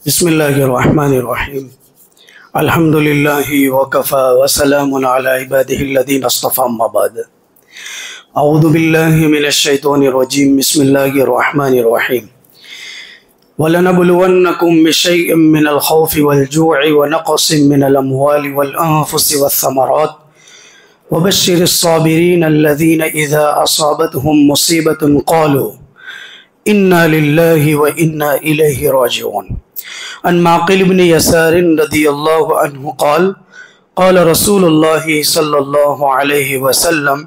بسم اللہ الرحمن الرحیم الحمد للہ وکفی وسلام علی عبادہ الذین اصطفی اما بعد اعوذ باللہ من الشیطان الرجیم بسم اللہ الرحمن الرحیم وَلَنَبْلُوَنَّكُمْ بِشَيْءٍ مِّنَ الْخَوْفِ وَالْجُوعِ وَنَقْصٍ مِّنَ الْأَمْوَالِ وَالْأَنفُسِ وَالثَّمَرَاتِ وَبَشِّرِ الصَّابِرِينَ الَّذِينَ إِذَا أَصَابَتْهُم مُّصِيبَةٌ قَالُوا إِنَّا لِلَّهِ وَإِنَّا إِلَيْهِ رَاجِعُونَ عن معقل بن يسار رضی اللہ عنہ قال قال رسول اللہ صلی اللہ علیہ وسلم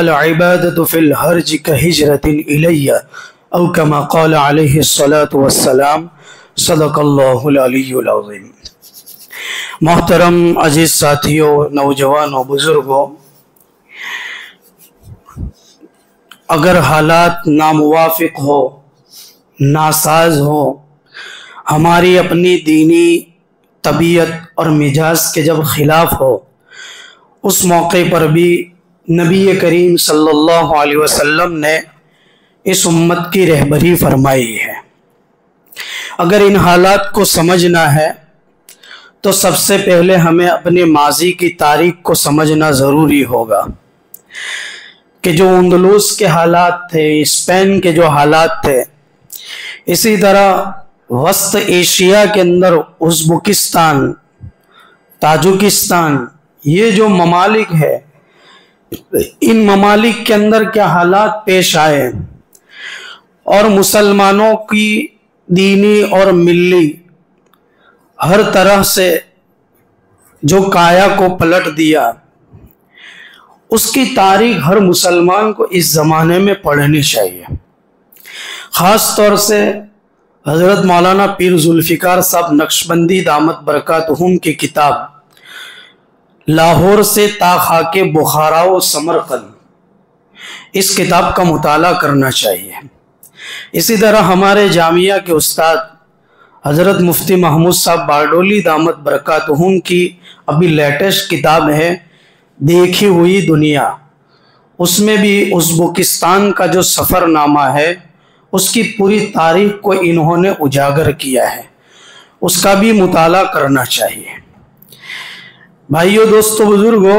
العبادة في الحرج كهجرة إلي او كما قال علیہ الصلاة والسلام صدق اللہ العلی العظیم۔ محترم عزیز ساتھیوں، نوجوانوں، بزرگوں، اگر حالات ناموافق ہو، ناساز ہو، ہماری اپنی دینی طبیعت اور مزاج کے جب خلاف ہو، اس موقع پر بھی نبی کریم صلی اللہ علیہ وسلم نے اس امت کی رہبری فرمائی ہے۔ اگر ان حالات کو سمجھنا ہے تو سب سے پہلے ہمیں اپنے ماضی کی تاریخ کو سمجھنا ضروری ہوگا کہ جو اندلس کے حالات تھے، اسپین کے جو حالات تھے، اسی طرح وسط ایشیا کے اندر ازبکستان، تاجکستان، یہ جو ممالک ہے، ان ممالک کے اندر کیا حالات پیش آئے اور مسلمانوں کی دینی اور ملی ہر طرح سے جو کایا کو پلٹ دیا، اس کی تاریخ ہر مسلمان کو اس زمانے میں پڑھنی چاہیے۔ خاص طور سے حضرت مولانا پیر ذوالفقار صاحب نقشبندی دامت برکاتہم کی کتاب لاہور سے تا خاک بخارا و سمرقند، اس کتاب کا مطالعہ کرنا چاہیے۔ اسی طرح ہمارے جامعہ کے استاد حضرت مفتی محمود صاحب باردولی دامت برکاتہم کی ابھی لیٹسٹ کتاب ہے دیکھی ہوئی دنیا، اس میں بھی ازبکستان کا جو سفر نامہ ہے، اس کی پوری تاریخ کو انہوں نے اجاگر کیا ہے، اس کا بھی مطالعہ کرنا چاہیے۔ بھائیو، دوستو، بزرگوں،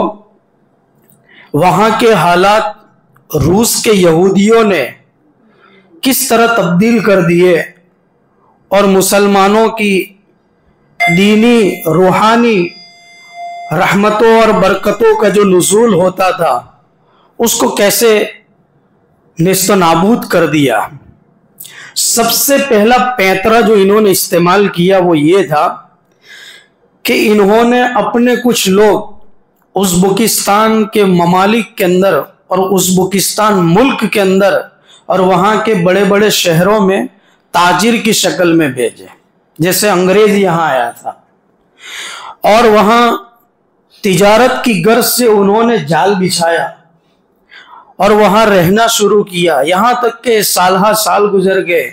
وہاں کے حالات روس کے یہودیوں نے کس طرح تبدیل کر دیے اور مسلمانوں کی دینی روحانی رحمتوں اور برکتوں کا جو نزول ہوتا تھا، اس کو کیسے نیست و نابود کر دیا۔ سب سے پہلا پیترا جو انہوں نے استعمال کیا وہ یہ تھا کہ انہوں نے اپنے کچھ لوگ ازبکستان کے ممالک کے اندر اور ازبکستان ملک کے اندر اور وہاں کے بڑے بڑے شہروں میں تاجر کی شکل میں بھیجے، جیسے انگریز یہاں آیا تھا، اور وہاں تجارت کی غرض سے انہوں نے جال بچھایا اور وہاں رہنا شروع کیا، یہاں تک کہ سالہ سال گزر گئے۔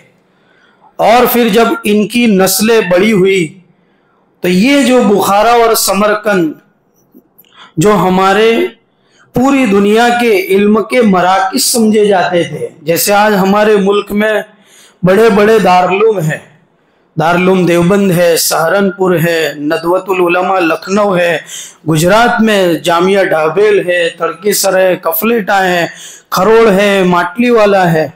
اور پھر جب ان کی نسلیں بڑی ہوئی تو یہ جو بخارا اور سمرقند جو ہمارے پوری دنیا کے علم کے مراکز سمجھے جاتے تھے، جیسے آج ہمارے ملک میں بڑے بڑے دارالعلوم ہیں، دارالعلوم دیوبند ہے، سہارنپور ہے، ندوۃ العلماء لکھنؤ ہے، گجرات میں جامعہ ڈھابیل ہے، تڑکی سر ہے، کفلیٹا ہے، کھروڑ ہے، ماٹلی والا ہے،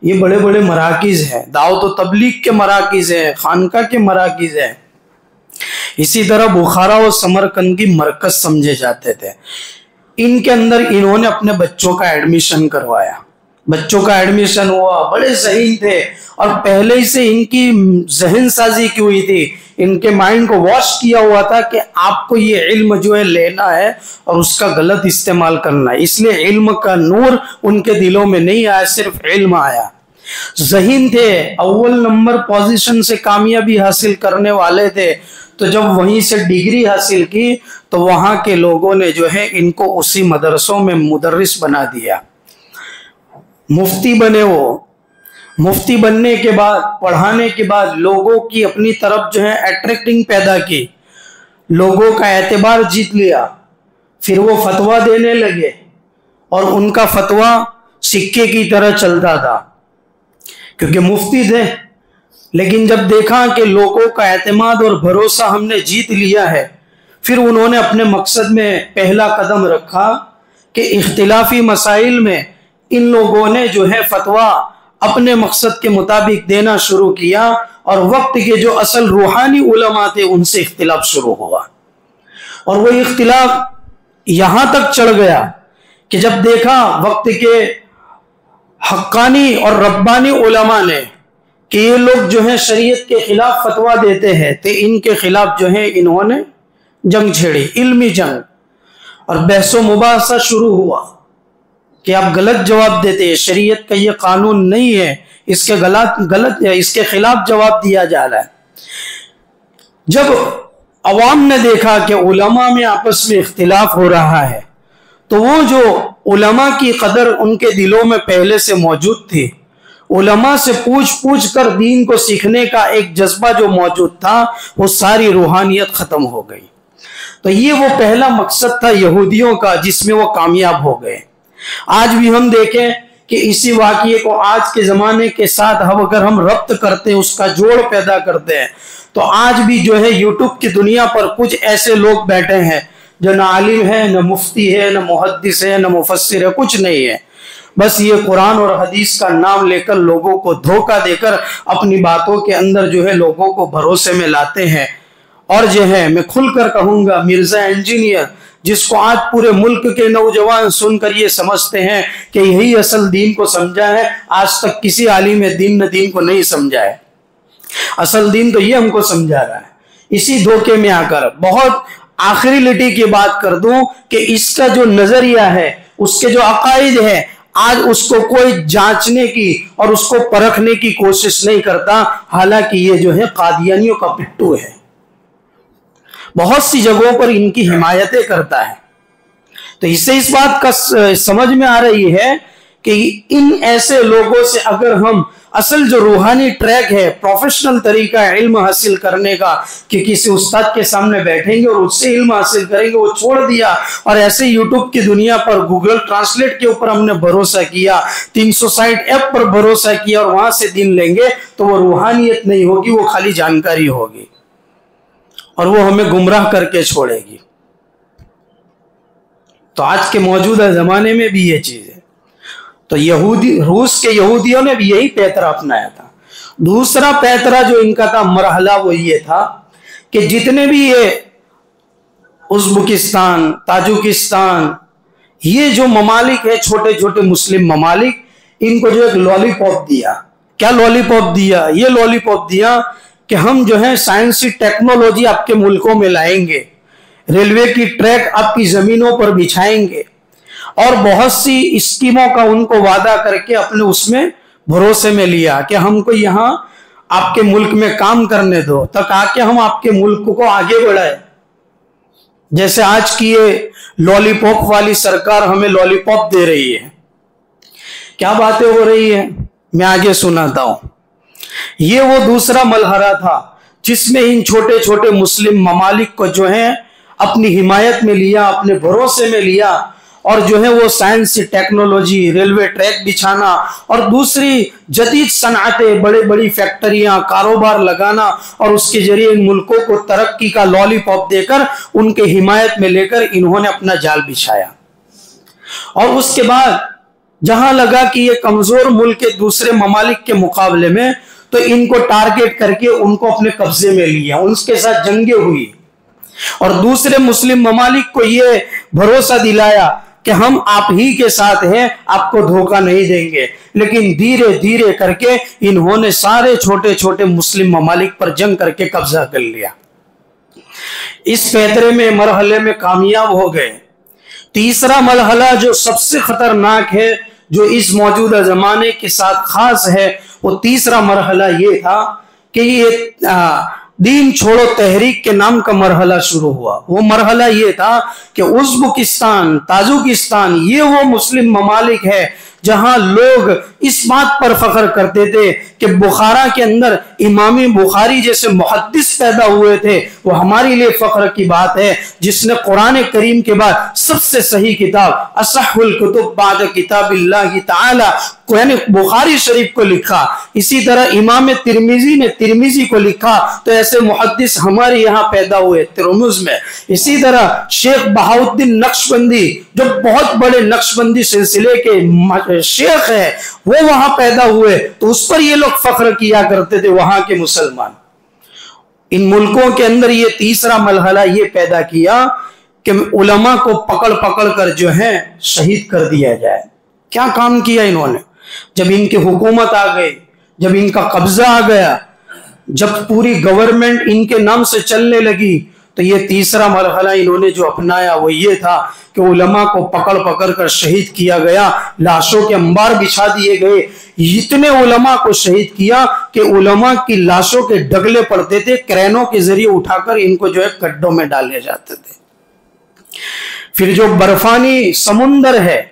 یہ بڑے بڑے مراکز ہیں، دعوت و تبلیغ کے مراکز ہیں، خانقاہ کے مراکز ہیں۔ اسی طرح بخارا و سمرقند کی مرکز سمجھے جاتے تھے۔ ان کے اندر انہوں نے اپنے بچوں کا ایڈمیشن کروایا، بچوں کا ایڈمیشن ہوا، بڑے ذہین تھے اور پہلے ہی سے ان کی ذہن سازی کی ہوئی تھی، ان کے مائنڈ کو واش کیا ہوا تھا کہ آپ کو یہ علم جو ہے لینا ہے اور اس کا غلط استعمال کرنا ہے۔ اس لیے علم کا نور ان کے دلوں میں نہیں آیا، صرف علم آیا۔ ذہین تھے، اول نمبر پوزیشن سے کامیابی حاصل کرنے والے تھے، تو جب وہیں سے ڈگری حاصل کی تو وہاں کے لوگوں نے جو ہے ان کو اسی مدرسوں میں مدرس بنا دیا، مفتی بنے۔ وہ مفتی بننے کے بعد، پڑھانے کے بعد لوگوں کی اپنی طرف جو ہے اٹریکٹنگ پیدا کی، لوگوں کا اعتبار جیت لیا، پھر وہ فتویٰ دینے لگے اور ان کا فتویٰ سکے کی طرح چلتا تھا، کیونکہ مفتی تھے لیکن جب دیکھا کہ لوگوں کا اعتماد اور بھروسہ ہم نے جیت لیا ہے، پھر انہوں نے اپنے مقصد میں پہلا قدم رکھا کہ اختلافی مسائل میں ان لوگوں نے جو ہے فتویٰ اپنے مقصد کے مطابق دینا شروع کیا، اور وقت کے جو اصل روحانی علماء تھے ان سے اختلاف شروع ہوا، اور وہ اختلاف یہاں تک چڑھ گیا کہ جب دیکھا وقت کے حقانی اور ربانی علماء نے کہ یہ لوگ جو ہیں شریعت کے خلاف فتویٰ دیتے ہیں، تو ان کے خلاف جو ہے انہوں نے جنگ چھیڑی، علمی جنگ، اور بحث و مباحثہ شروع ہوا کہ آپ غلط جواب دیتے ہیں، شریعت کا یہ قانون نہیں ہے، اس کے غلط ہے، اس کے خلاف جواب دیا جا رہا ہے۔ جب عوام نے دیکھا کہ علماء میں آپس میں اختلاف ہو رہا ہے، تو وہ جو علماء کی قدر ان کے دلوں میں پہلے سے موجود تھی، علماء سے پوچھ کر دین کو سیکھنے کا ایک جذبہ جو موجود تھا، وہ ساری روحانیت ختم ہو گئی۔ تو یہ وہ پہلا مقصد تھا یہودیوں کا جس میں وہ کامیاب ہو گئے۔ آج بھی ہم دیکھیں کہ اسی واقعے کو آج کے زمانے کے ساتھ اگر ہم ربط کرتے ہیں، اس کا جوڑ پیدا کرتے ہیں، تو آج بھی جو ہے یوٹیوب کی دنیا پر کچھ ایسے لوگ بیٹھے ہیں جو نہ عالم ہے، نہ مفتی ہے، نہ محدث ہے، نہ مفسر ہے، کچھ نہیں ہے، بس یہ قرآن اور حدیث کا نام لے کر لوگوں کو دھوکہ دے کر اپنی باتوں کے اندر جو ہے لوگوں کو بھروسے میں لاتے ہیں۔ اور جو ہے میں کھل کر کہوں گا، مرزا انجینئر جس کو آج پورے ملک کے نوجوان سن کر یہ سمجھتے ہیں کہ یہی اصل دین کو سمجھا ہے، آج تک کسی عالم دین نے دین کو نہیں سمجھا ہے۔ اصل دین تو یہ ہم کو سمجھا رہا ہے۔ اسی دھوکے میں آ کر بہت آخری لٹی کی بات کر دوں کہ اس کا جو نظریہ ہے، اس کے جو عقائد ہے، آج اس کو کوئی جانچنے کی اور اس کو پرکھنے کی کوشش نہیں کرتا، حالانکہ یہ جو ہے قادیانیوں کا پٹھو ہے، بہت سی جگہوں پر ان کی حمایتیں کرتا ہے۔ تو اس سے اس بات کا سمجھ میں آ رہی ہے کہ ان ایسے لوگوں سے اگر ہم اصل جو روحانی ٹریک ہے، پروفیشنل طریقہ ہے علم حاصل کرنے کا، کہ کسی استاد کے سامنے بیٹھیں گے اور اس سے علم حاصل کریں گے، وہ چھوڑ دیا اور ایسے یوٹیوب کی دنیا پر گوگل ٹرانسلیٹ کے اوپر ہم نے بھروسہ کیا، 360 ایپ پر بھروسہ کیا اور وہاں سے دین لیں گے، تو وہ روحانیت نہیں ہوگی، وہ خالی جانکاری ہوگی اور وہ ہمیں گمراہ کر کے چھوڑے گی۔ تو آج کے موجودہ زمانے میں بھی یہ چیز ہے۔ تو روس کے یہودیوں نے بھی یہی پیترا اپنایا تھا۔ دوسرا پیترا جو ان کا تھا مرحلہ، وہ یہ تھا کہ جتنے بھی یہ ازبکستان، تاجکستان، یہ جو ممالک ہے چھوٹے چھوٹے مسلم ممالک، ان کو جو ایک لالی پاپ دیا۔ کیا لالی پاپ دیا؟ یہ لالی پاپ دیا کہ ہم جو ہے سائنسی ٹیکنالوجی آپ کے ملکوں میں لائیں گے، ریلوے کی ٹریک آپ کی زمینوں پر بچھائیں گے، اور بہت سی اسکیموں کا ان کو وعدہ کر کے اپنے اس میں بھروسے میں لیا کہ ہم کو یہاں آپ کے ملک میں کام کرنے دو، تک آ کے ہم آپ کے ملک کو آگے بڑھائے۔ جیسے آج کی یہ لالی پاپ والی سرکار ہمیں لالی پاپ دے رہی ہے۔ کیا باتیں ہو رہی ہیں میں آگے سناتا ہوں۔ یہ وہ دوسرا مرحلہ تھا جس میں ان چھوٹے چھوٹے مسلم ممالک کو جو ہے اپنی حمایت میں لیا، اپنے بھروسے میں لیا، اور جو ہے وہ سائنسی ٹیکنالوجی، ریلوے ٹریک بچھانا اور دوسری جدید صنعتیں، بڑے بڑی فیکٹریاں، کاروبار لگانا، اور اس کے ذریعے ان ملکوں کو ترقی کا لالی پاپ دے کر ان کے حمایت میں لے کر انہوں نے اپنا جال بچھایا۔ اور اس کے بعد جہاں لگا کہ یہ کمزور ملک کے دوسرے ممالک کے مقابلے میں، تو ان کو ٹارگٹ کر کے ان کو اپنے قبضے میں لیا، ان کے ساتھ جنگیں ہوئی، اور دوسرے مسلم ممالک کو یہ بھروسہ دلایا کہ ہم آپ ہی کے ساتھ ہیں، آپ کو دھوکہ نہیں دیں گے۔ لیکن دھیرے دھیرے کر کے انہوں نے سارے چھوٹے چھوٹے مسلم ممالک پر جنگ کر کے قبضہ کر لیا۔ اس پیترے میں مرحلے میں کامیاب ہو گئے۔ تیسرا مرحلہ جو سب سے خطرناک ہے، جو اس موجودہ زمانے کے ساتھ خاص ہے، وہ تیسرا مرحلہ یہ تھا کہ یہ دین چھوڑو تحریک کے نام کا مرحلہ شروع ہوا۔ وہ مرحلہ یہ تھا کہ ازبکستان، تاجکستان، یہ وہ مسلم ممالک ہے جہاں لوگ اس بات پر فخر کرتے تھے کہ بخارا کے اندر امام بخاری جیسے محدث پیدا ہوئے تھے، وہ ہمارے لیے فخر کی بات ہے، جس نے قرآن کریم کے بعد سب سے صحیح کتاب اصح الکتب بعد کتاب اللہ تعالی یعنی بخاری شریف کو لکھا۔ اسی طرح امام ترمذی نے ترمذی کو لکھا، تو ایسے محدث ہمارے یہاں پیدا ہوئے ترمذ میں۔ اسی طرح شیخ بہاؤالدین نقشبندی جو بہت بڑے نقشبندی سلسلے کے شیخ ہیں، وہ وہاں پیدا ہوئے، تو اس پر یہ لوگ فخر کیا کرتے تھے وہاں کے مسلمان۔ ان ملکوں کے اندر یہ تیسرا مرحلہ یہ پیدا کیا کہ علماء کو پکڑ پکڑ کر جو ہے شہید کر دیا جائے۔ کیا کام کیا انہوں نے؟ جب ان کی حکومت آ گئی، جب ان کا قبضہ آ گیا، جب پوری گورنمنٹ ان کے نام سے چلنے لگی، تو یہ تیسرا مرحلہ انہوں نے جو اپنایا وہ یہ تھا کہ علماء کو پکڑ پکڑ کر شہید کیا گیا، لاشوں کے انبار بچھا دیے گئے۔ اتنے علماء کو شہید کیا کہ علماء کی لاشوں کے ڈگلے پڑتے تھے، کرینوں کے ذریعے اٹھا کر ان کو جو ہے گڈھوں میں ڈالے جاتے تھے۔ پھر جو برفانی سمندر ہے،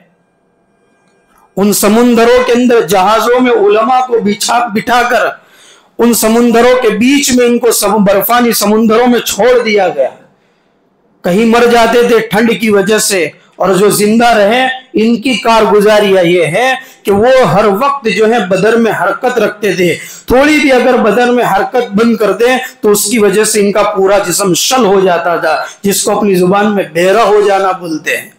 ان سمندروں کے اندر جہازوں میں علماء کو بٹھا کر ان سمندروں کے بیچ میں ان کو برفانی سمندروں میں چھوڑ دیا گیا۔ کہیں مر جاتے تھے ٹھنڈ کی وجہ سے، اور جو زندہ رہے ان کی کارگزاری یہ ہے کہ وہ ہر وقت جو ہے بدن میں حرکت رکھتے تھے۔ تھوڑی بھی اگر بدن میں حرکت بند کر دیں تو اس کی وجہ سے ان کا پورا جسم شل ہو جاتا تھا، جس کو اپنی زبان میں بہرا ہو جانا بولتے ہیں۔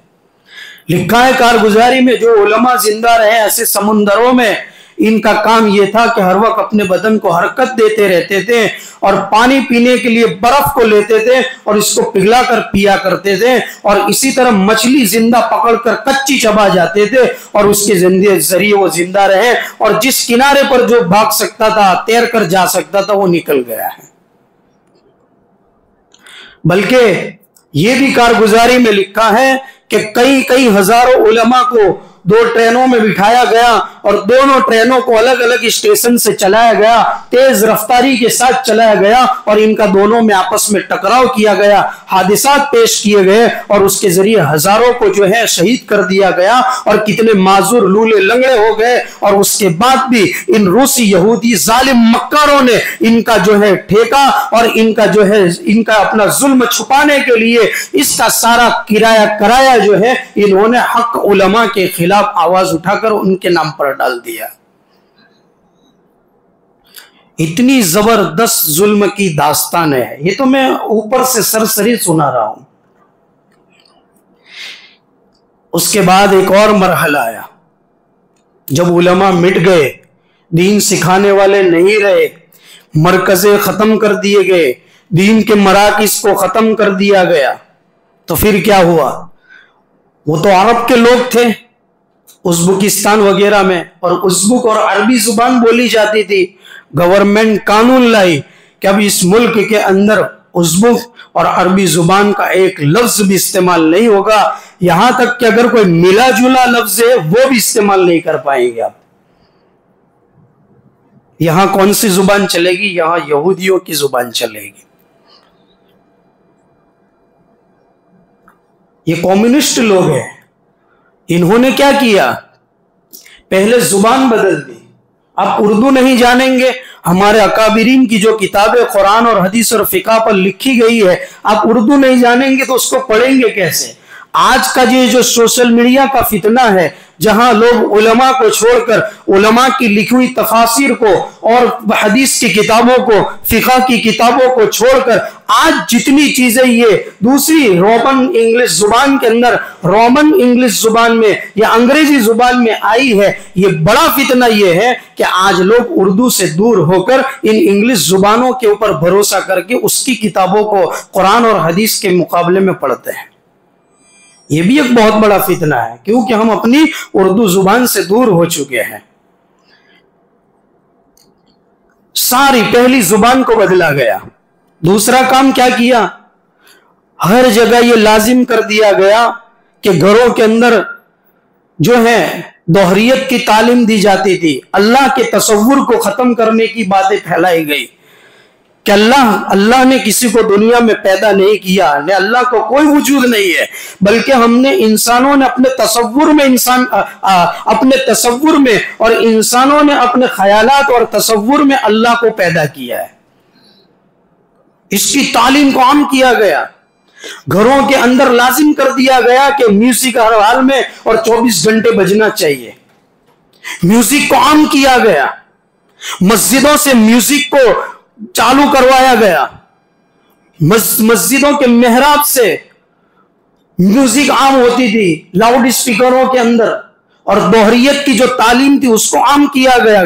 لکھا ہے کارگزاری میں جو علماء زندہ رہے ایسے سمندروں میں، ان کا کام یہ تھا کہ ہر وقت اپنے بدن کو حرکت دیتے رہتے تھے، اور پانی پینے کے لیے برف کو لیتے تھے اور اس کو پگھلا کر پیا کرتے تھے، اور اسی طرح مچھلی زندہ پکڑ کر کچی چبا جاتے تھے، اور اس کے ذریعے وہ زندہ رہے، اور جس کنارے پر جو بھاگ سکتا تھا، تیر کر جا سکتا تھا، وہ نکل گیا ہے۔ بلکہ یہ بھی کارگزاری میں لکھا ہے کہ کئی ہزاروں علماء کو 2 ٹرینوں میں بٹھایا گیا، اور دونوں ٹرینوں کو الگ الگ اسٹیشن سے چلایا گیا، تیز رفتاری کے ساتھ چلایا گیا، اور ان کا دونوں میں آپس میں ٹکراؤ کیا گیا، حادثات پیش کیے گئے، اور اس کے ذریعے ہزاروں کو جو ہے شہید کر دیا گیا، اور کتنے معذور لولے لنگڑے ہو گئے۔ اور اس کے بعد بھی ان روسی یہودی ظالم مکاروں نے ان کا جو ہے ٹھیکہ اور ان کا اپنا ظلم چھپانے کے لیے اس کا سارا کرایا جو ہے انہوں نے حق علماء کے خلاف آواز اٹھا کر ان کے نام پر ڈال دیا۔ اتنی زبردست ظلم کی داستان ہے، یہ تو میں اوپر سے سرسری سنا رہا ہوں۔ اس کے بعد ایک اور مرحلہ آیا، جب علماء مٹ گئے، دین سکھانے والے نہیں رہے، مرکزیں ختم کر دیے گئے، دین کے مراکز کو ختم کر دیا گیا، تو پھر کیا ہوا؟ وہ تو عرب کے لوگ تھے، ازبکستان وغیرہ میں، اور ازبک اور عربی زبان بولی جاتی تھی۔ گورنمنٹ قانون لائی کہ اب اس ملک کے اندر ازبک اور عربی زبان کا ایک لفظ بھی استعمال نہیں ہوگا، یہاں تک کہ اگر کوئی ملا جلا لفظ ہے وہ بھی استعمال نہیں کر پائیں گے آپ۔ یہاں کون سی زبان چلے گی؟ یہاں یہودیوں کی زبان چلے گی۔ یہ کمیونسٹ لوگ ہیں، انہوں نے کیا کیا؟ پہلے زبان بدل دی، آپ اردو نہیں جانیں گے، ہمارے اکابرین کی جو کتابیں قرآن اور حدیث اور فقہ پر لکھی گئی ہے، آپ اردو نہیں جانیں گے تو اس کو پڑھیں گے کیسے؟ آج کا یہ جو سوشل میڈیا کا فتنہ ہے، جہاں لوگ علماء کو چھوڑ کر علماء کی لکھی ہوئی تفاسیر کو اور حدیث کی کتابوں کو، فقہ کی کتابوں کو چھوڑ کر آج جتنی چیزیں یہ دوسری رومن انگلش زبان کے اندر، رومن انگلش زبان میں یا انگریزی زبان میں آئی ہے، یہ بڑا فتنہ یہ ہے کہ آج لوگ اردو سے دور ہو کر ان انگلش زبانوں کے اوپر بھروسہ کر کے اس کی کتابوں کو قرآن اور حدیث کے مقابلے میں پڑھتے ہیں۔ یہ بھی ایک بہت بڑا فتنہ ہے، کیونکہ ہم اپنی اردو زبان سے دور ہو چکے ہیں۔ ساری پہلی زبان کو بدلا گیا۔ دوسرا کام کیا کیا؟ ہر جگہ یہ لازم کر دیا گیا کہ گھروں کے اندر جو ہے دوہریت کی تعلیم دی جاتی تھی، اللہ کے تصور کو ختم کرنے کی باتیں پھیلائی گئی۔ کہ اللہ نے کسی کو دنیا میں پیدا نہیں کیا، نہ اللہ کو کوئی وجود نہیں ہے، بلکہ ہم نے انسانوں نے اپنے تصور میں اور انسانوں نے اپنے خیالات اور تصور میں اللہ کو پیدا کیا ہے۔ اس کی تعلیم کو عام کیا گیا، گھروں کے اندر لازم کر دیا گیا کہ میوزک ہر حال میں اور 24 گھنٹے بجنا چاہیے۔ میوزک کو عام کیا گیا، مسجدوں سے میوزک کو چالو کروایا گیا، مسجدوں کے محراب سے میوزک عام ہوتی تھی لاؤڈ اسپیکروں کے اندر، اور دوہریت کی جو تعلیم تھی اس کو عام کیا گیا،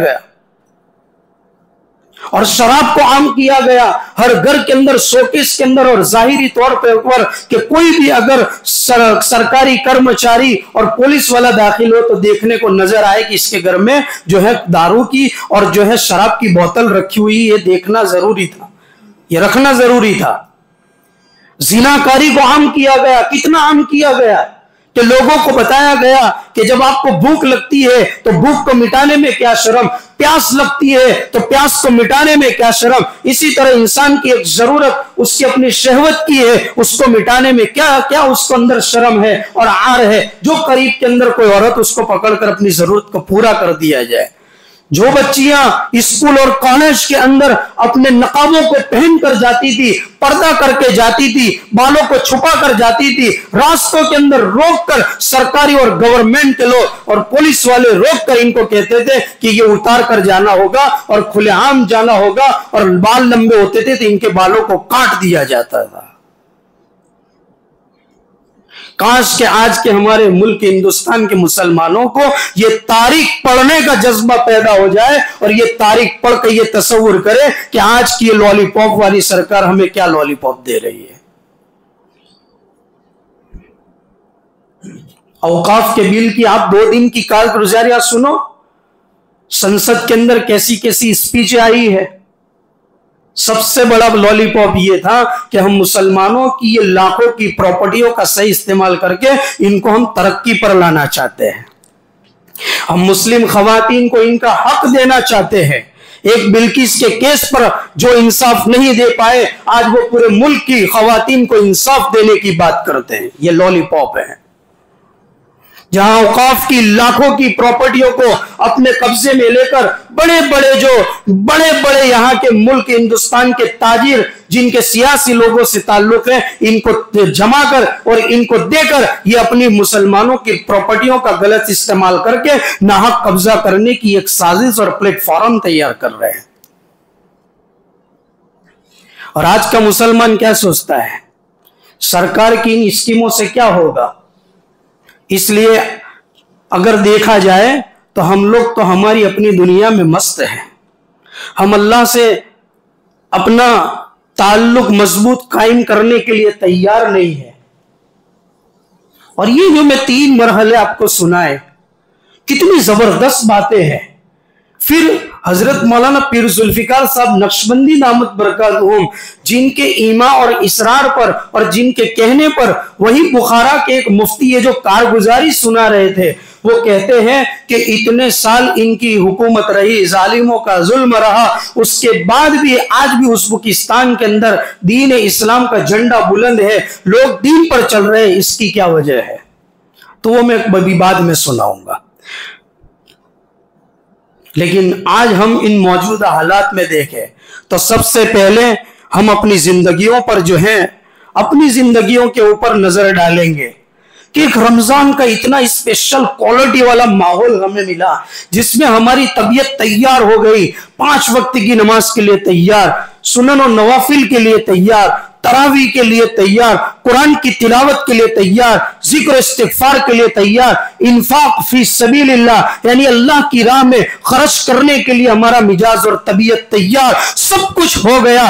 اور شراب کو عام کیا گیا ہر گھر کے اندر، شوکیس کے اندر، اور ظاہری طور پر کہ کوئی بھی اگر سرکاری کرمچاری اور پولیس والا داخل ہو تو دیکھنے کو نظر آئے کہ اس کے گھر میں جو ہے دارو کی اور جو ہے شراب کی بوتل رکھی ہوئی، یہ دیکھنا ضروری تھا، یہ رکھنا ضروری تھا۔ زناکاری کو عام کیا گیا، کتنا عام کیا گیا کہ لوگوں کو بتایا گیا کہ جب آپ کو بھوک لگتی ہے تو بھوک کو مٹانے میں کیا شرم، پیاس لگتی ہے تو پیاس کو مٹانے میں کیا شرم، اسی طرح انسان کی ایک ضرورت اس کی اپنی شہوت کی ہے، اس کو مٹانے میں کیا اس کو اندر شرم ہے اور عار ہے، جو قریب کے اندر کوئی عورت اس کو پکڑ کر اپنی ضرورت کو پورا کر دیا جائے۔ جو بچیاں اسکول اور کالج کے اندر اپنے نقابوں کو پہن کر جاتی تھی، پردہ کر کے جاتی تھی، بالوں کو چھپا کر جاتی تھی، راستوں کے اندر روک کر سرکاری اور گورنمنٹ کے لوگ اور پولیس والے روک کر ان کو کہتے تھے کہ یہ اتار کر جانا ہوگا اور کھلے عام جانا ہوگا، اور بال لمبے ہوتے تھے تو ان کے بالوں کو کاٹ دیا جاتا تھا۔ کاش کہ آج کے ہمارے ملک ہندوستان کے مسلمانوں کو یہ تاریخ پڑھنے کا جذبہ پیدا ہو جائے اور یہ تاریخ پڑھ کے یہ تصور کرے کہ آج کی یہ لالی پاپ والی سرکار ہمیں کیا لالی پاپ دے رہی ہے۔ اوقاف کے بل کی آپ 2 دن کی کارگزاریاں سنو، سنسد کے اندر کیسی کیسی اسپیچ آئی ہے۔ سب سے بڑا لالی پاپ یہ تھا کہ ہم مسلمانوں کی یہ لاکھوں کی پراپرٹیوں کا صحیح استعمال کر کے ان کو ہم ترقی پر لانا چاہتے ہیں، ہم مسلم خواتین کو ان کا حق دینا چاہتے ہیں۔ ایک بلقیس کے کیس پر جو انصاف نہیں دے پائے، آج وہ پورے ملک کی خواتین کو انصاف دینے کی بات کرتے ہیں۔ یہ لالی پاپ ہے، جہاں اوقاف کی لاکھوں کی پراپرٹیوں کو اپنے قبضے میں لے کر بڑے بڑے یہاں کے ملک ہندوستان کے تاجر جن کے سیاسی لوگوں سے تعلق ہے، ان کو جمع کر اور ان کو دے کر یہ اپنی مسلمانوں کی پراپرٹیوں کا غلط استعمال کر کے ناحق قبضہ کرنے کی ایک سازش اور پلیٹ فارم تیار کر رہے ہیں۔ اور آج کا مسلمان کیا سوچتا ہے؟ سرکار کی ان اسکیموں سے کیا ہوگا؟ اس لیے اگر دیکھا جائے تو ہم لوگ تو ہماری اپنی دنیا میں مست ہیں، ہم اللہ سے اپنا تعلق مضبوط قائم کرنے کے لیے تیار نہیں ہے۔ اور یہ جو میں 3 مرحلے آپ کو سنائے، کتنی زبردست باتیں ہیں۔ پھر حضرت مولانا پیر ذوالفقار صاحب نقشبندی دامت برکاتہم، جن کے ایما اور اسرار پر اور جن کے کہنے پر وہی بخارا کے ایک مفتی یہ جو کارگزاری سنا رہے تھے، وہ کہتے ہیں کہ اتنے سال ان کی حکومت رہی، ظالموں کا ظلم رہا، اس کے بعد بھی آج بھی ازبکستان کے اندر دین اسلام کا جھنڈا بلند ہے، لوگ دین پر چل رہے ہیں، اس کی کیا وجہ ہے؟ تو وہ میں ابھی بعد میں سناؤں گا۔ لیکن آج ہم ان موجودہ حالات میں دیکھیں تو سب سے پہلے ہم اپنی زندگیوں پر جو ہیں، اپنی زندگیوں کے اوپر نظر ڈالیں گے کہ ایک رمضان کا اتنا اسپیشل کوالٹی والا ماحول ہمیں ملا، جس میں ہماری طبیعت تیار ہو گئی، 5 وقت کی نماز کے لیے تیار، سنن و نوافل کے لیے تیار، تراویح کے لیے تیار، قرآن کی تلاوت کے لیے تیار، ذکر استغفار کے لیے تیار، انفاق فی سبیل اللہ یعنی اللہ کی راہ میں خرچ کرنے کے لیے ہمارا مزاج اور طبیعت تیار، سب کچھ ہو گیا۔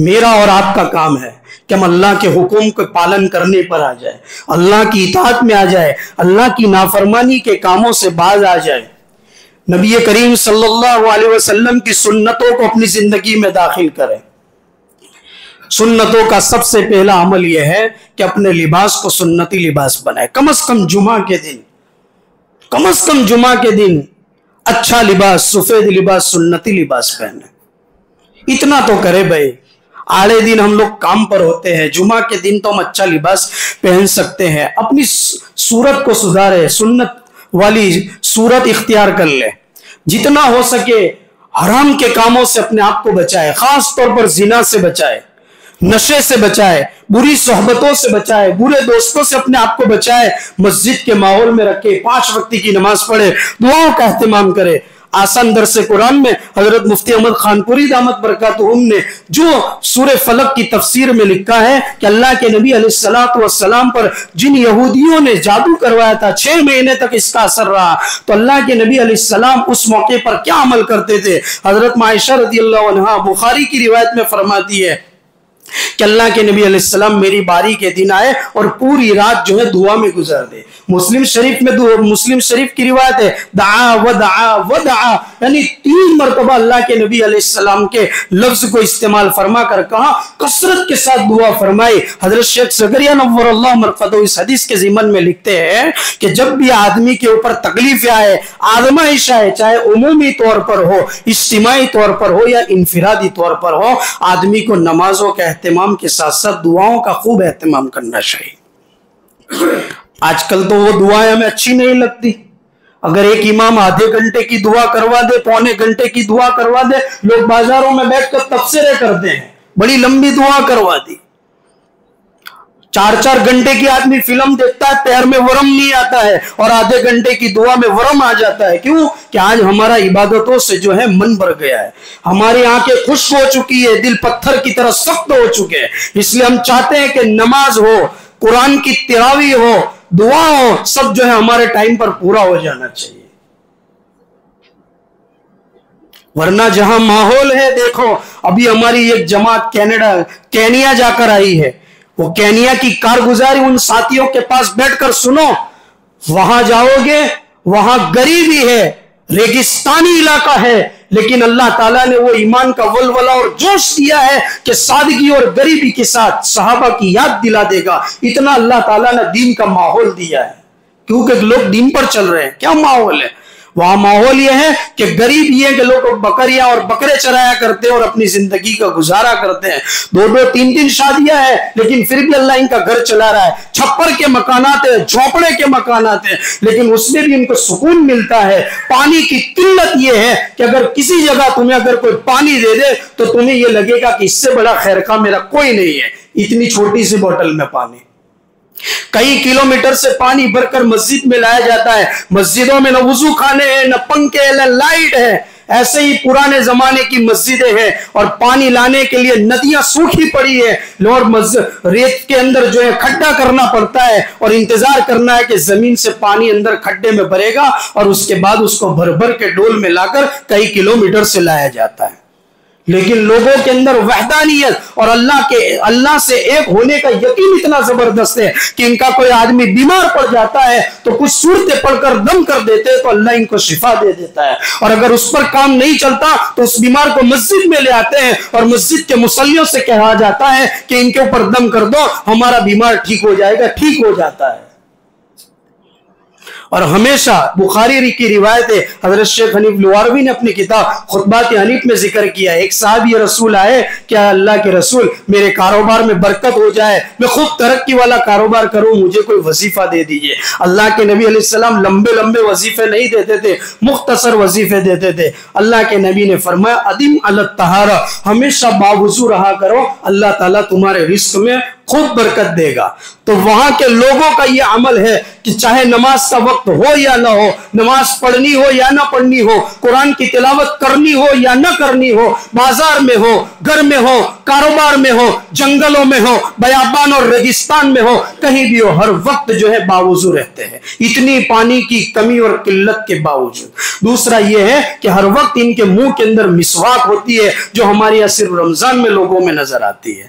میرا اور آپ کا کام ہے کہ ہم اللہ کے حکم کے پالن کرنے پر آ جائے، اللہ کی اطاعت میں آ جائے، اللہ کی نافرمانی کے کاموں سے باز آ جائے، نبی کریم صلی اللہ علیہ وسلم کی سنتوں کو اپنی زندگی میں داخل کریں۔ سنتوں کا سب سے پہلا عمل یہ ہے کہ اپنے لباس کو سنتی لباس بنائے، کم از کم جمعہ کے دن اچھا لباس، سفید لباس، سنتی لباس پہنے۔ اتنا تو کرے بھائی، آڑے دن ہم لوگ کام پر ہوتے ہیں، جمعہ کے دن تو ہم اچھا لباس پہن سکتے ہیں، اپنی صورت کو سدھارے، سنت والی صورت اختیار کر لے، جتنا ہو سکے حرام کے کاموں سے اپنے آپ کو بچائے، خاص طور پر زنا سے بچائے، نشے سے بچائے، بری صحبتوں سے بچائے، برے دوستوں سے اپنے آپ کو بچائے، مسجد کے ماحول میں رکھے، 5 وقت کی نماز پڑھے، دعاؤں کا اہتمام کرے۔ آسان درس قرآن میں حضرت مفتی احمد خانپوری دامت برکاتہم نے جو سورہ فلق کی تفسیر میں لکھا ہے کہ اللہ کے نبی علیہ السلام پر جن یہودیوں نے جادو کروایا تھا، 6 مہینے تک اس کا اثر رہا، تو اللہ کے نبی علیہ السلام اس موقع پر کیا عمل کرتے تھے؟ حضرت عائشہ رضی اللہ عنہا بخاری کی روایت میں فرماتی ہے کہ اللہ کے نبی علیہ السلام میری باری کے دن آئے اور پوری رات جو ہے دعا میں گزار دے۔ مسلم شریف کی روایت ہے، دعا ودعا، یعنی 3 مرتبہ اللہ کے نبی علیہ السلام کے لفظ کو استعمال فرما کر کہا، کثرت کے ساتھ دعا فرمائی۔ حضرت شیخ زکریا نور اللہ مرقدہ اس حدیث کے ضمن میں لکھتے ہیں کہ جب بھی آدمی کے اوپر تکلیف آئے، آزمائش آئے، چاہے عمومی طور پر ہو، اجتماعی طور پر ہو یا انفرادی طور پر ہو، آدمی کو نمازوں کے اہتمام کے ساتھ ساتھ دعاؤں کا خوب اہتمام کرنا چاہیے۔ آج کل تو وہ دعائیں ہمیں اچھی نہیں لگتی۔ اگر ایک امام آدھے گھنٹے کی دعا کروا دے، پونے گھنٹے کی دعا کروا دے، لوگ بازاروں میں بیٹھ کر تبصرے کرتے ہیں، بڑی لمبی دعا کروا دی۔ 4 گھنٹے کی آدمی فلم دیکھتا ہے، پیر میں ورم نہیں آتا ہے، اور آدھے گھنٹے کی دعا میں ورم آ جاتا ہے۔ کیوں؟ کہ آج ہمارا عبادتوں سے جو ہے من بھر گیا ہے، ہماری آنکھیں خشک ہو چکی ہے، دل پتھر کی طرح سخت ہو چکے ہیں۔ اس لیے ہم چاہتے ہیں کہ نماز ہو، قرآن کی تلاوت ہو، دعا ہو، سب جو ہے ہمارے ٹائم پر پورا ہو جانا چاہیے۔ ورنہ جہاں ماحول ہے، دیکھو ابھی ہماری ایک جماعت کینیا جا کر آئی ہے، وہ کینیا کی کارگزاری ان ساتھیوں کے پاس بیٹھ کر سنو، وہاں جاؤ گے، وہاں غریبی ہے، ریگستانی علاقہ ہے، لیکن اللہ تعالیٰ نے وہ ایمان کا ولولہ اور جوش دیا ہے کہ سادگی اور غریبی کے ساتھ صحابہ کی یاد دلا دے گا۔ اتنا اللہ تعالیٰ نے دین کا ماحول دیا ہے، کیونکہ لوگ دین پر چل رہے ہیں۔ کیا ماحول ہے وہاں؟ ماحول یہ ہے کہ غریب یہ ہے کہ لوگ بکریاں اور بکرے چرایا کرتے ہیں اور اپنی زندگی کا گزارا کرتے ہیں، 2 3 شادیاں ہیں، لیکن پھر بھی اللہ ان کا گھر چلا رہا ہے۔ چھپر کے مکانات ہیں، جھونپڑے کے مکانات ہیں، لیکن اس میں بھی ان کو سکون ملتا ہے۔ پانی کی قلت یہ ہے کہ اگر کسی جگہ تمہیں اگر کوئی پانی دے دے تو تمہیں یہ لگے گا کہ اس سے بڑا خیر خواہ میرا کوئی نہیں ہے، اتنی چھوٹی سی بوتل میں پانی۔ کئی کلومیٹر سے پانی بھر کر مسجد میں لایا جاتا ہے، مسجدوں میں نہ وضو خانے ہیں، نہ پنکھے، نہ لائٹ ہے۔ ایسے ہی پرانے زمانے کی مسجدیں ہیں، اور پانی لانے کے لیے ندیاں سوکھی پڑی ہے، اور ریت کے اندر جو ہے کھڈا کرنا پڑتا ہے، اور انتظار کرنا ہے کہ زمین سے پانی اندر کھڈے میں بھرے گا، اور اس کے بعد اس کو بھر بھر کے ڈول میں لا کر کئی کلومیٹر سے لایا جاتا ہے۔ لیکن لوگوں کے اندر وحدانیت اور اللہ سے ایک ہونے کا یقین اتنا زبردست ہے کہ ان کا کوئی آدمی بیمار پڑ جاتا ہے تو کچھ صورتیں پڑھ کر دم کر دیتے تو اللہ ان کو شفا دے دیتا ہے، اور اگر اس پر کام نہیں چلتا تو اس بیمار کو مسجد میں لے آتے ہیں اور مسجد کے مصلیوں سے کہا جاتا ہے کہ ان کے اوپر دم کر دو، ہمارا بیمار ٹھیک ہو جائے گا، ٹھیک ہو جاتا ہے۔ اور ہمیشہ بخاری کی روایت ہے، حضرت شیخ حنیف لواروی نے اپنی کتاب خطبات حنیف میں ذکر کیا ہے، ایک صحابی رسول آئے کہ اللہ کے رسول میرے کاروبار میں برکت ہو جائے، میں خوب ترقی والا کاروبار کروں، مجھے کوئی وظیفہ دے دیجئے۔ اللہ کے نبی علیہ السلام لمبے لمبے وظیفے نہیں دیتے تھے، مختصر وظیفے دیتے تھے۔ اللہ کے نبی نے فرمایا ادم علی الطہارہ، ہمیشہ باوضو رہا کرو، اللہ تعالیٰ تمہارے رزق میں خود برکت دے گا۔ تو وہاں کے لوگوں کا یہ عمل ہے کہ چاہے نماز کا وقت ہو یا نہ ہو، نماز پڑھنی ہو یا نہ پڑھنی ہو، قرآن کی تلاوت کرنی ہو یا نہ کرنی ہو، بازار میں ہو، گھر میں ہو، کاروبار میں ہو، جنگلوں میں ہو، بیابان اور ریگستان میں ہو، کہیں بھی ہو، ہر وقت جو ہے باوضو رہتے ہیں، اتنی پانی کی کمی اور قلت کے باوجود۔ دوسرا یہ ہے کہ ہر وقت ان کے منہ کے اندر مسواک ہوتی ہے، جو ہمارے یہاں صرف رمضان میں لوگوں میں نظر آتی ہے۔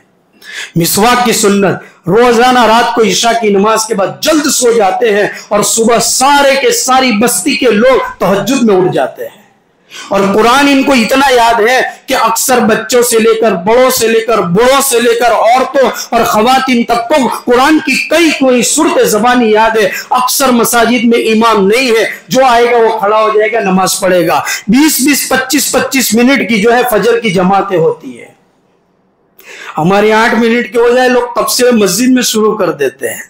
مسواک کی سنت، روزانہ رات کو عشاء کی نماز کے بعد جلد سو جاتے ہیں اور صبح سارے کے ساری بستی کے لوگ تہجد میں اٹھ جاتے ہیں، اور قرآن ان کو اتنا یاد ہے کہ اکثر بچوں سے لے کر بڑوں سے لے کر بوڑھوں سے لے کر عورتوں اور خواتین تک کو قرآن کی کئی صورت زبانی یاد ہے۔ اکثر مساجد میں امام نہیں ہے، جو آئے گا وہ کھڑا ہو جائے گا، نماز پڑھے گا۔ 20 25 منٹ کی جو ہے فجر کی جماعتیں ہوتی ہے، ہمارے 8 منٹ کے ہو جائے لوگ تفسیر مسجد میں شروع کر دیتے ہیں۔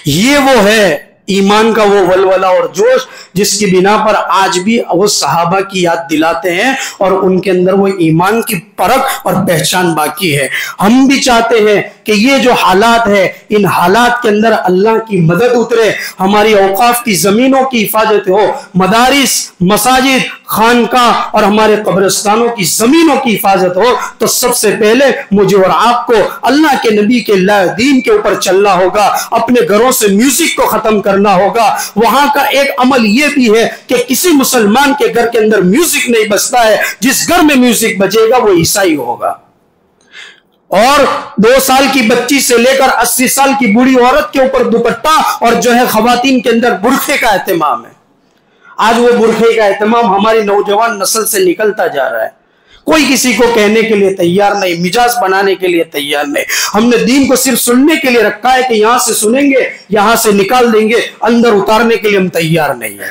یہ وہ ہے ایمان کا وہ ولولہ اور جوش جس کی بنا پر آج بھی وہ صحابہ کی یاد دلاتے ہیں، اور ان کے اندر وہ ایمان کی پرکھ اور پہچان باقی ہے۔ ہم بھی چاہتے ہیں کہ یہ جو حالات ہے، ان حالات کے اندر اللہ کی مدد اترے، ہماری اوقاف کی زمینوں کی حفاظت ہو، مدارس، مساجد، خانقاہ اور ہمارے قبرستانوں کی زمینوں کی حفاظت ہو، تو سب سے پہلے مجھے اور آپ کو اللہ کے نبی کے دین کے اوپر چلنا ہوگا، اپنے گھروں سے میوزک کو ختم کرنا ہوگا۔ وہاں کا ایک عمل یہ بھی ہے کہ کسی مسلمان کے گھر کے اندر میوزک نہیں بجتا ہے، جس گھر میں میوزک بجے گا وہ عیسائی ہوگا۔ اور 2 سال کی بچی سے لے کر 80 سال کی بوڑھی عورت کے اوپر دوپٹہ اور جو ہے خواتین کے اندر برقعے کا اہتمام ہے۔ آج وہ برقعے کا اہتمام ہماری نوجوان نسل سے نکلتا جا رہا ہے، کوئی کسی کو کہنے کے لیے تیار نہیں، مجاز بنانے کے لیے تیار نہیں۔ ہم نے دین کو صرف سننے کے لیے رکھا ہے کہ یہاں سے سنیں گے، یہاں سے نکال دیں گے، اندر اتارنے کے لیے ہم تیار نہیں ہیں۔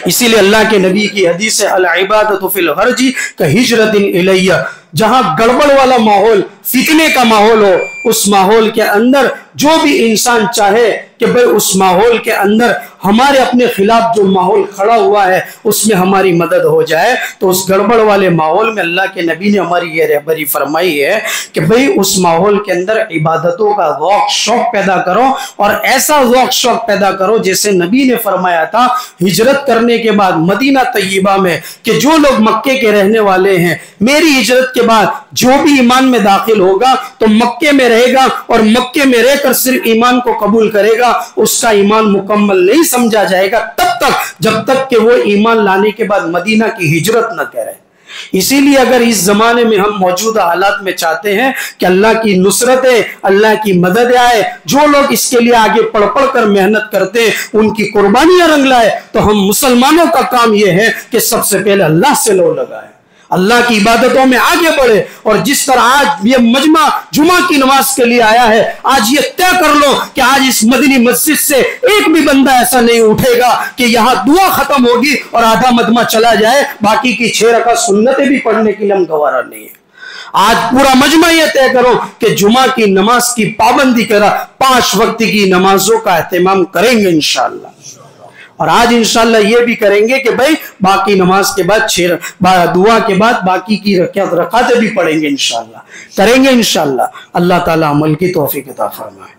اسی لیے اللہ کے نبی کی حدیث ہے، العبادۃ فی الحرج کہجرۃ الیہ، جہاں گڑبڑ والا ماحول، فتنے کا ماحول ہو، اس ماحول کے اندر جو بھی انسان چاہے کہ بھئی اس ماحول کے اندر ہمارے اپنے خلاف جو ماحول کھڑا ہوا ہے اس میں ہماری مدد ہو جائے، تو اس گڑبڑ والے ماحول میں اللہ کے نبی نے ہماری یہ رہبری فرمائی ہے کہ بھئی اس ماحول کے اندر عبادتوں کا ذوق شوق پیدا کرو، اور ایسا ذوق شوق پیدا کرو جیسے نبی نے فرمایا تھا ہجرت کرنے کے بعد مدینہ طیبہ میں، کہ جو لوگ مکے کے رہنے والے ہیں، میری ہجرت کے بعد جو بھی ایمان میں داخل ہوگا تو مکے میں رہے گا، اور مکے میں رہ کر صرف ایمان کو قبول کرے گا، اس کا ایمان مکمل نہیں سمجھا جائے گا تب تک جب تک کہ وہ ایمان لانے کے بعد مدینہ کی ہجرت نہ کرے۔ اسی لیے اگر اس زمانے میں ہم موجودہ حالات میں چاہتے ہیں کہ اللہ کی نصرت ہے، اللہ کی مدد آئے، جو لوگ اس کے لیے آگے پڑھ کر محنت کرتے ہیں ان کی قربانیاں رنگ لائے، تو ہم مسلمانوں کا کام یہ ہے کہ سب سے پہلے اللہ سے لو لگائے، اللہ کی عبادتوں میں آگے بڑھے۔ اور جس طرح آج یہ مجمع جمعہ کی نماز کے لیے آیا ہے، آج یہ طے کر لو کہ آج اس مدنی مسجد سے ایک بھی بندہ ایسا نہیں اٹھے گا کہ یہاں دعا ختم ہوگی اور آدھا مجمع چلا جائے، باقی کی 6 رکعت سنتیں بھی پڑھنے کے لیے ہم گوارا نہیں ہے۔ آج پورا مجمع یہ طے کرو کہ جمعہ کی نماز کی پابندی کرا، 5 وقت کی نمازوں کا اہتمام کریں گے انشاءاللہ۔ اور آج انشاءاللہ یہ بھی کریں گے کہ بھئی باقی نماز کے بعد 6 دعا کے بعد باقی کی رکعتیں بھی پڑھیں گے انشاءاللہ، کریں گے انشاءاللہ۔ اللہ تعالی عمل کی توفیق عطا فرمائے۔